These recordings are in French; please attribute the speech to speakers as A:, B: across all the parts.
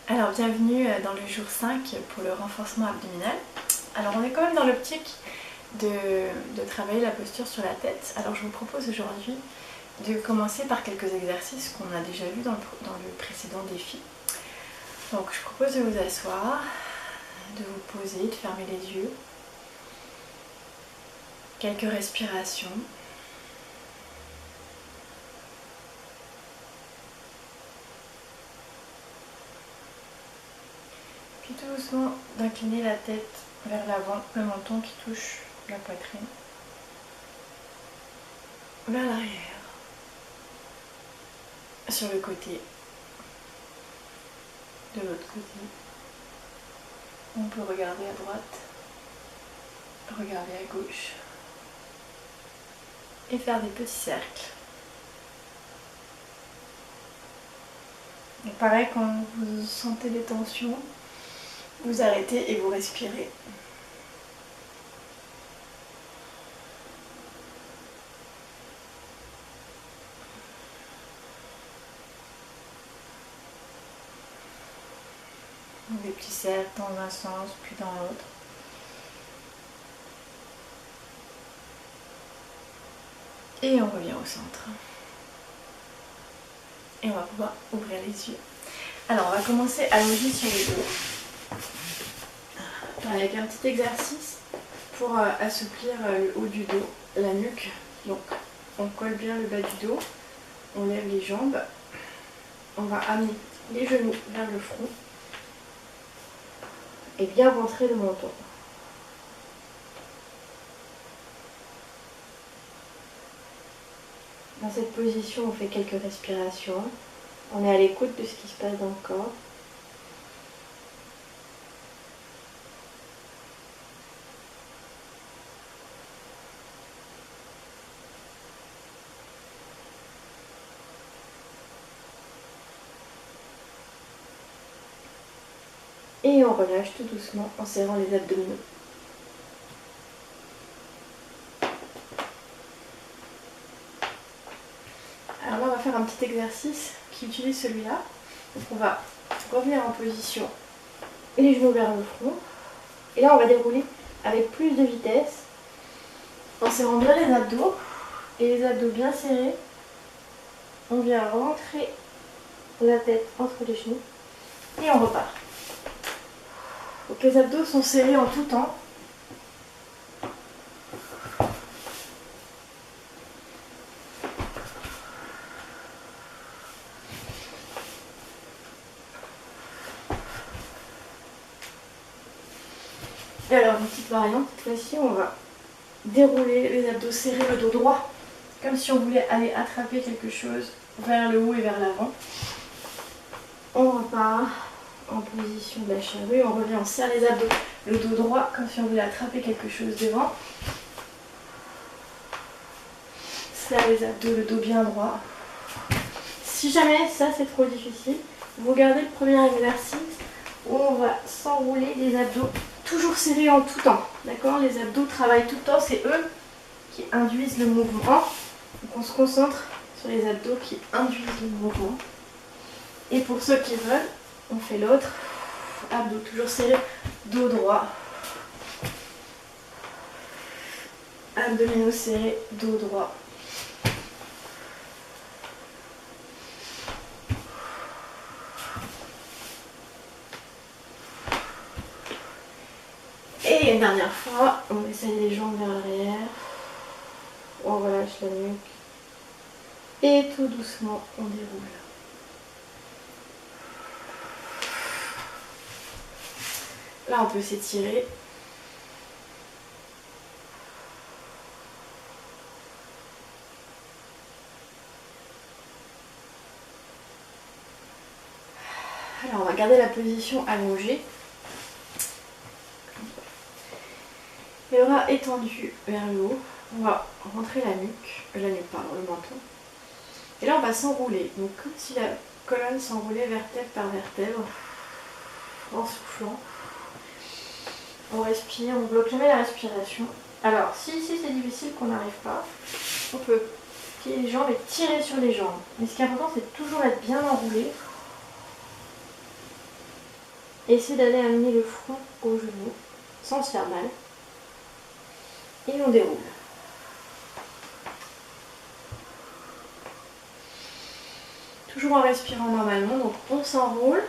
A: Alors bienvenue dans le jour 5 pour le renforcement abdominal. Alors on est quand même dans l'optique de travailler la posture sur la tête. Alors je vous propose aujourd'hui de commencer par quelques exercices qu'on a déjà vus dans le précédent défi. Donc je propose de vous asseoir, de vous poser, de fermer les yeux. Quelques respirations. Puis tout doucement d'incliner la tête vers l'avant, le menton qui touche la poitrine, vers l'arrière, sur le côté, de l'autre côté. On peut regarder à droite, regarder à gauche et faire des petits cercles. Et pareil, quand vous sentez des tensions, vous arrêtez et vous respirez. Des petits cercles dans un sens, puis dans l'autre. Et on revient au centre. Et on va pouvoir ouvrir les yeux. Alors on va commencer allongé sur le dos. Avec un petit exercice pour assouplir le haut du dos, la nuque. Donc on colle bien le bas du dos, on lève les jambes, on va amener les genoux vers le front et bien rentrer le menton. Dans cette position, on fait quelques respirations. On est à l'écoute de ce qui se passe dans le corps. Et on relâche tout doucement en serrant les abdominaux. Alors là, on va faire un petit exercice qui utilise celui-là. Donc on va revenir en position, les genoux vers le front. Et là, on va dérouler avec plus de vitesse, en serrant bien les abdos. Et les abdos bien serrés. On vient rentrer la tête entre les genoux. Et on repart. Donc les abdos sont serrés en tout temps. Et alors une petite variante, cette fois-ci on va dérouler les abdos serrés, le dos droit, comme si on voulait aller attraper quelque chose vers le haut et vers l'avant. On repart en position de la charrue, on revient, on serre les abdos, le dos droit, comme si on voulait attraper quelque chose devant. Serre les abdos, le dos bien droit. Si jamais ça c'est trop difficile, vous gardez le premier exercice où on va s'enrouler les abdos, toujours serrés en tout temps. D'accord? Les abdos travaillent tout le temps, c'est eux qui induisent le mouvement. Donc on se concentre sur les abdos qui induisent le mouvement. Et pour ceux qui veulent, on fait l'autre. Abdos toujours serrés, dos droit. Abdominaux serrés, dos droit. Et une dernière fois, on essaye les jambes vers l'arrière. On relâche la nuque. Et tout doucement, on déroule. Là, on peut s'étirer. Alors, on va garder la position allongée. Les bras étendus vers le haut. On va rentrer la nuque, le menton. Et là, on va s'enrouler. Donc, comme si la colonne s'enroulait vertèbre par vertèbre, en soufflant. On respire, on bloque jamais la respiration. Alors, si c'est difficile qu'on n'arrive pas, on peut plier les jambes et tirer sur les jambes. Mais ce qui est important, c'est de toujours être bien enroulé. Essayez d'aller amener le front au genou sans se faire mal. Et on déroule. Toujours en respirant normalement, donc on s'enroule.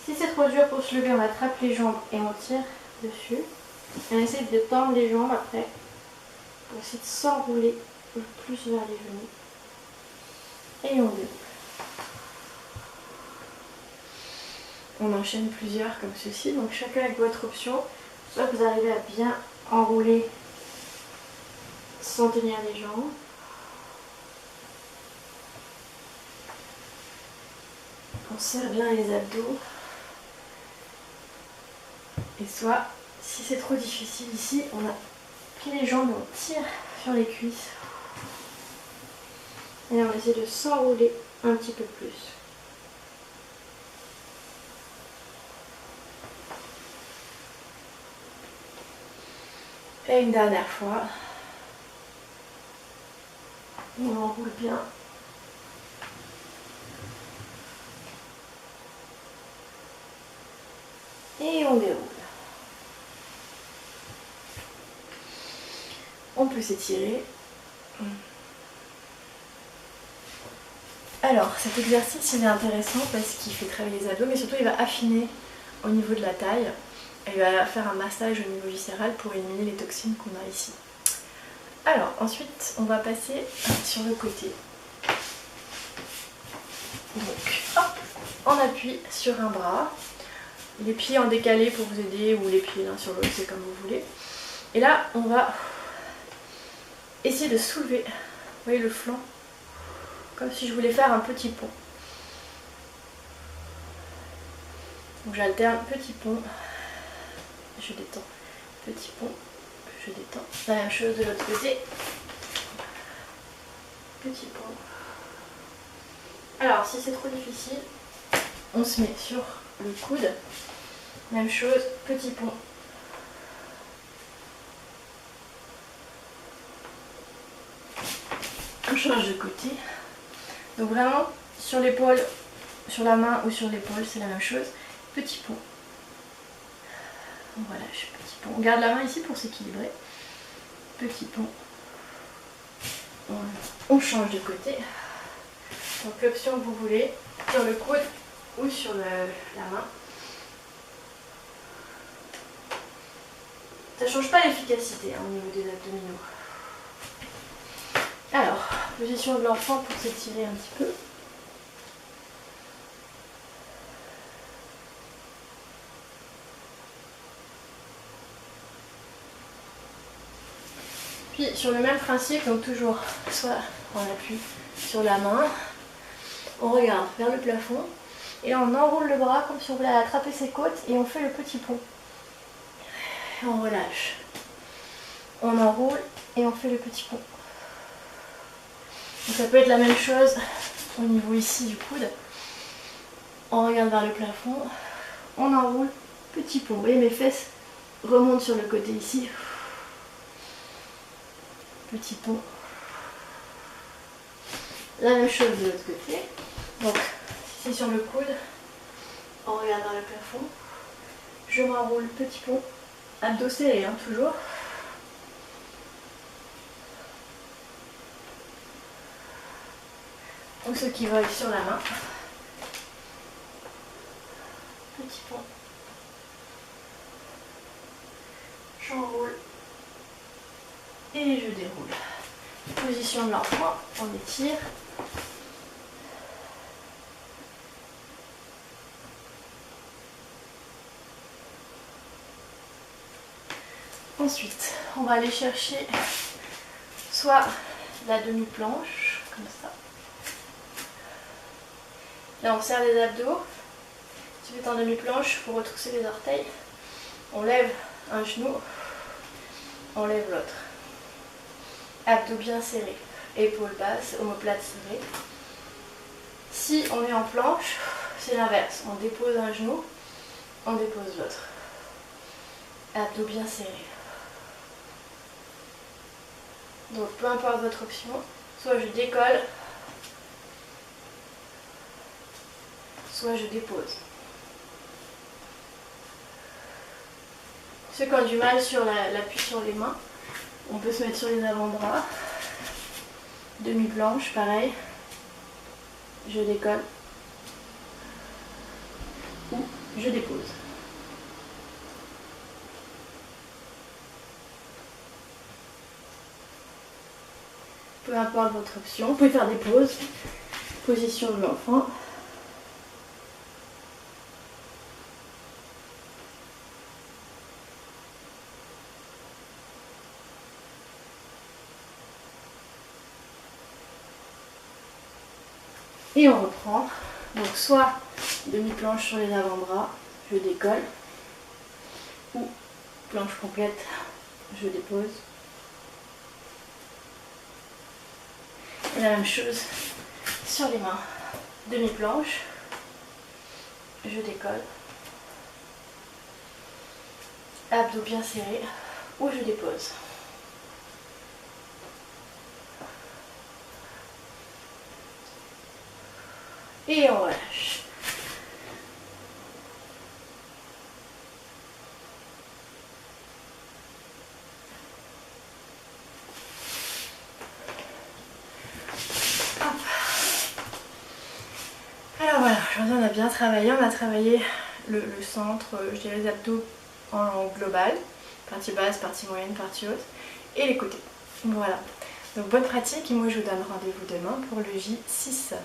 A: Si c'est trop dur pour se lever, on attrape les jambes et on tire dessus. On essaie de tendre les jambes après pour essayer de s'enrouler le plus vers les genoux. Et on déroule. On enchaîne plusieurs comme ceci, donc chacun avec votre option. Soit vous arrivez à bien enrouler sans tenir les jambes. On serre bien les abdos. Et soit, si c'est trop difficile ici, on a pris les jambes et on tire sur les cuisses. Et on essaie de s'enrouler un petit peu plus. Et une dernière fois. On enroule bien. Et on déroule. On peut s'étirer. Alors, cet exercice il est intéressant parce qu'il fait travailler les abdos, mais surtout il va affiner au niveau de la taille. Et il va faire un massage au niveau viscéral pour éliminer les toxines qu'on a ici. Alors, ensuite, on va passer sur le côté. Donc, hop, on appuie sur un bras. Les pieds en décalé pour vous aider, ou les pieds l'un sur l'autre, c'est comme vous voulez. Et là, on va essayer de soulever, vous voyez le flanc, comme si je voulais faire un petit pont. Donc j'alterne petit pont, je détends, petit pont, je détends. La même chose de l'autre côté, petit pont. Alors si c'est trop difficile, on se met sur le coude, même chose, petit pont. On change de côté. Donc vraiment sur l'épaule, sur la main ou sur l'épaule, c'est la même chose. Petit pont. On relâche, petit pont. On garde la main ici pour s'équilibrer. Petit pont. On change de côté. Donc l'option que vous voulez, sur le coude ou sur la main. Ça ne change pas l'efficacité au niveau des abdominaux. Alors, position de l'enfant pour s'étirer un petit peu. Puis sur le même principe, donc toujours, soit on appuie sur la main, on regarde vers le plafond et on enroule le bras comme si on voulait attraper ses côtes et on fait le petit pont. Et on relâche. On enroule et on fait le petit pont. Donc ça peut être la même chose au niveau ici du coude. On regarde vers le plafond, on enroule, petit pont. Vous voyez mes fesses remontent sur le côté ici. Petit pont. La même chose de l'autre côté. Donc si c'est sur le coude, on regarde vers le plafond. Je m'enroule, petit pont. Abdos serrés, hein, toujours. Ou ceux qui volent sur la main. Petit pont. J'enroule. Et je déroule. Position de l'enfant, on étire. Ensuite, on va aller chercher soit la demi-planche, comme ça. Là, on serre les abdos. Si vous êtes en demi-planche, il faut retrousser les orteils. On lève un genou, on lève l'autre. Abdos bien serrés, épaules basses, omoplate serrée. Si on est en planche, c'est l'inverse. On dépose un genou, on dépose l'autre. Abdos bien serrés. Donc peu importe votre option, soit je décolle, soit je dépose. Ceux qui ont du mal sur l'appui sur les mains, on peut se mettre sur les avant-bras. Demi-planche, pareil. Je décolle. Ou je dépose. Peu importe votre option, vous pouvez faire des pauses. Position de l'enfant. Et on reprend. Donc soit demi-planche sur les avant-bras, je décolle. Ou planche complète, je dépose. Et la même chose sur les mains. Demi-planche, je décolle. Abdos bien serrés, ou je dépose. Et on relâche. Hop. Alors voilà, aujourd'hui on a bien travaillé. On a travaillé le centre, je dirais les abdos en global. Partie basse, partie moyenne, partie haute. Et les côtés. Voilà. Donc bonne pratique et moi je vous donne rendez-vous demain pour le J6.